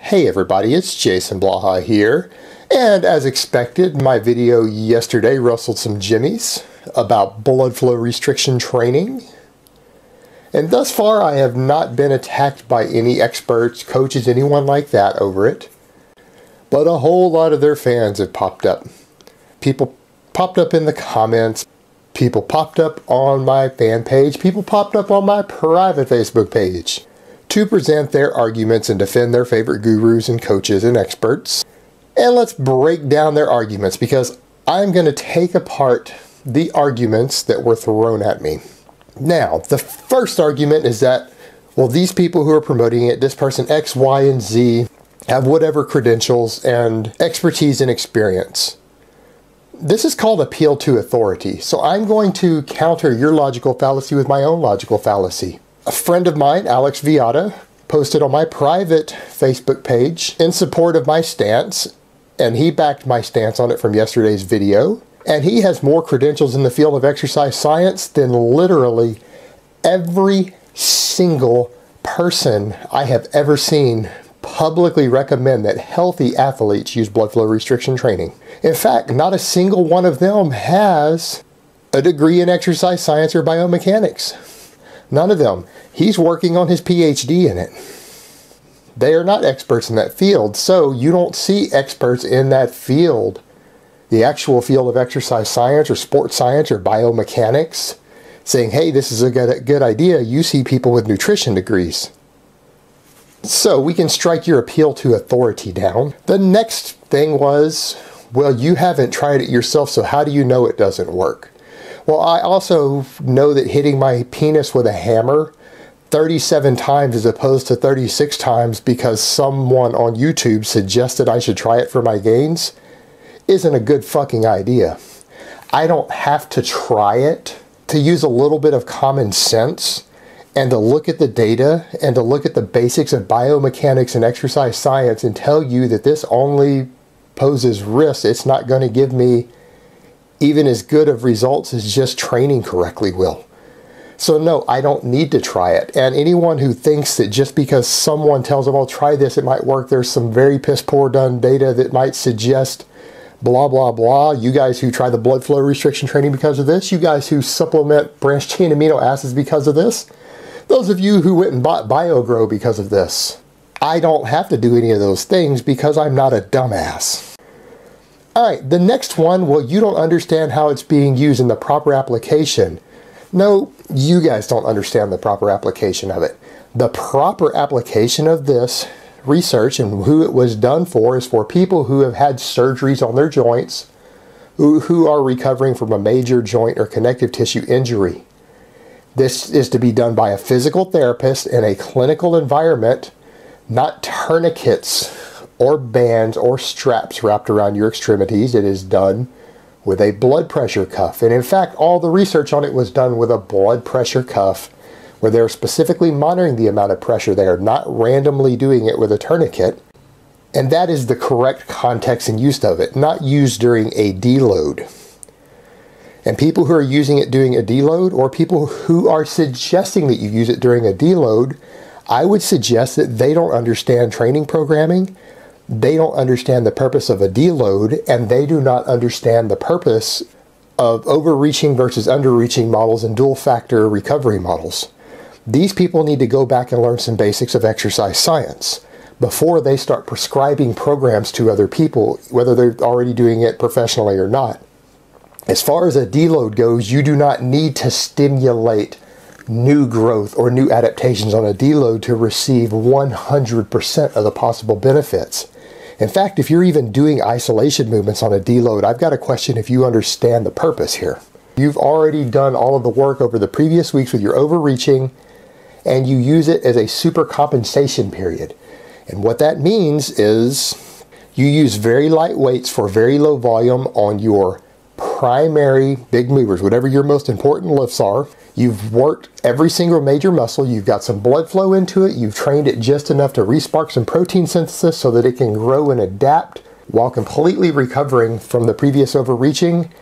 Hey everybody, it's Jason Blaha here, and as expected, my video yesterday rustled some jimmies about blood flow restriction training. And thus far, I have not been attacked by any experts, coaches, anyone like that over it. But a whole lot of their fans have popped up. People popped up in the comments, people popped up on my fan page, people popped up on my private Facebook page to present their arguments and defend their favorite gurus and coaches and experts. And let's break down their arguments, because I'm going to take apart the arguments that were thrown at me. Now, the first argument is that, well, these people who are promoting it, this person X, Y, and Z, have whatever credentials and expertise and experience. This is called appeal to authority. So I'm going to counter your logical fallacy with my own logical fallacy. A friend of mine, Alex Viata, posted on my private Facebook page in support of my stance, and he backed my stance on it from yesterday's video. And he has more credentials in the field of exercise science than literally every single person I have ever seen publicly recommend that healthy athletes use blood flow restriction training. In fact, not a single one of them has a degree in exercise science or biomechanics. None of them. He's working on his PhD in it. They are not experts in that field, so you don't see experts in that field, the actual field of exercise science or sports science or biomechanics, saying, hey, this is a good idea. You see people with nutrition degrees. So we can strike your appeal to authority down. The next thing was, well, you haven't tried it yourself, so how do you know it doesn't work? Well, I also know that hitting my penis with a hammer 37 times as opposed to 36 times because someone on YouTube suggested I should try it for my gains isn't a good fucking idea. I don't have to try it. To use a little bit of common sense and to look at the data and to look at the basics of biomechanics and exercise science and tell you that this only poses risks, it's not going to give me even as good of results as just training correctly will. So no, I don't need to try it. And anyone who thinks that just because someone tells them, well, try this, it might work, there's some very piss poor done data that might suggest blah, blah, blah. You guys who try the blood flow restriction training because of this, you guys who supplement branched chain amino acids because of this, those of you who went and bought BioGrow because of this. I don't have to do any of those things because I'm not a dumbass. All right, the next one, well, you don't understand how it's being used in the proper application. No, you guys don't understand the proper application of it. The proper application of this research and who it was done for is for people who have had surgeries on their joints, who are recovering from a major joint or connective tissue injury. This is to be done by a physical therapist in a clinical environment, not tourniquets or bands or straps wrapped around your extremities. It is done with a blood pressure cuff. And in fact, all the research on it was done with a blood pressure cuff where they're specifically monitoring the amount of pressure. They are not randomly doing it with a tourniquet. And that is the correct context and use of it, not used during a deload. And people who are using it during a deload, or people who are suggesting that you use it during a deload, I would suggest that they don't understand training programming. They don't understand the purpose of a deload, and they do not understand the purpose of overreaching versus underreaching models and dual factor recovery models. These people need to go back and learn some basics of exercise science before they start prescribing programs to other people, whether they're already doing it professionally or not. As far as a deload goes, you do not need to stimulate new growth or new adaptations on a deload to receive 100% of the possible benefits. In fact, if you're even doing isolation movements on a deload, I've got to question if you understand the purpose here. You've already done all of the work over the previous weeks with your overreaching, and you use it as a super compensation period. And what that means is you use very light weights for very low volume on your primary big movers, whatever your most important lifts are. You've worked every single major muscle, you've got some blood flow into it, you've trained it just enough to respark some protein synthesis so that it can grow and adapt while completely recovering from the previous overreaching,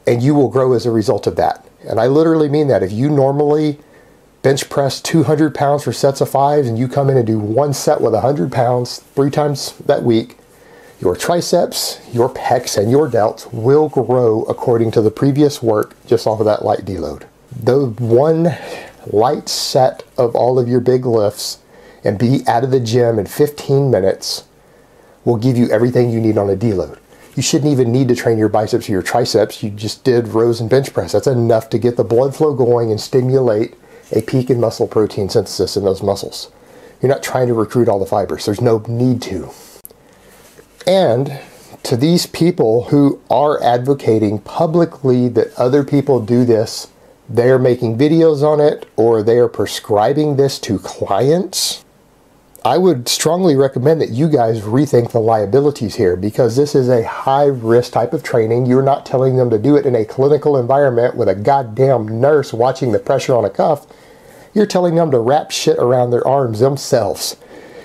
and you will grow as a result of that. And I literally mean that. If you normally bench press 200 pounds for sets of 5 and you come in and do one set with 100 pounds 3 times that week, your triceps, your pecs, and your delts will grow according to the previous work just off of that light deload. The one light set of all of your big lifts and be out of the gym in 15 minutes will give you everything you need on a deload. You shouldn't even need to train your biceps or your triceps. You just did rows and bench press. That's enough to get the blood flow going and stimulate a peak in muscle protein synthesis in those muscles. You're not trying to recruit all the fibers. There's no need to. And to these people who are advocating publicly that other people do this, they're making videos on it or they are prescribing this to clients, I would strongly recommend that you guys rethink the liabilities here, because this is a high-risk type of training. You're not telling them to do it in a clinical environment with a goddamn nurse watching the pressure on a cuff. You're telling them to wrap shit around their arms themselves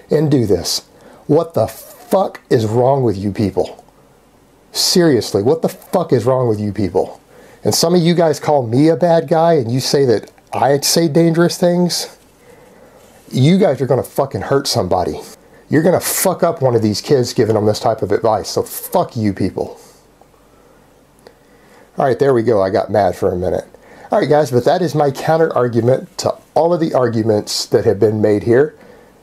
and do this. What the fuck is wrong with you people? Seriously, what the fuck is wrong with you people? And some of you guys call me a bad guy and you say that I say dangerous things. You guys are going to fucking hurt somebody. You're going to fuck up one of these kids giving them this type of advice. So fuck you people. Alright, there we go. I got mad for a minute. Alright guys, but that is my counter argument to all of the arguments that have been made here.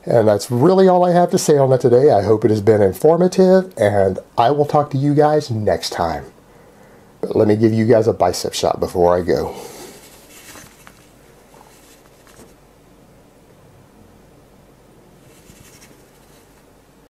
And that's really all I have to say on that today. I hope it has been informative, and I will talk to you guys next time. But let me give you guys a bicep shot before I go.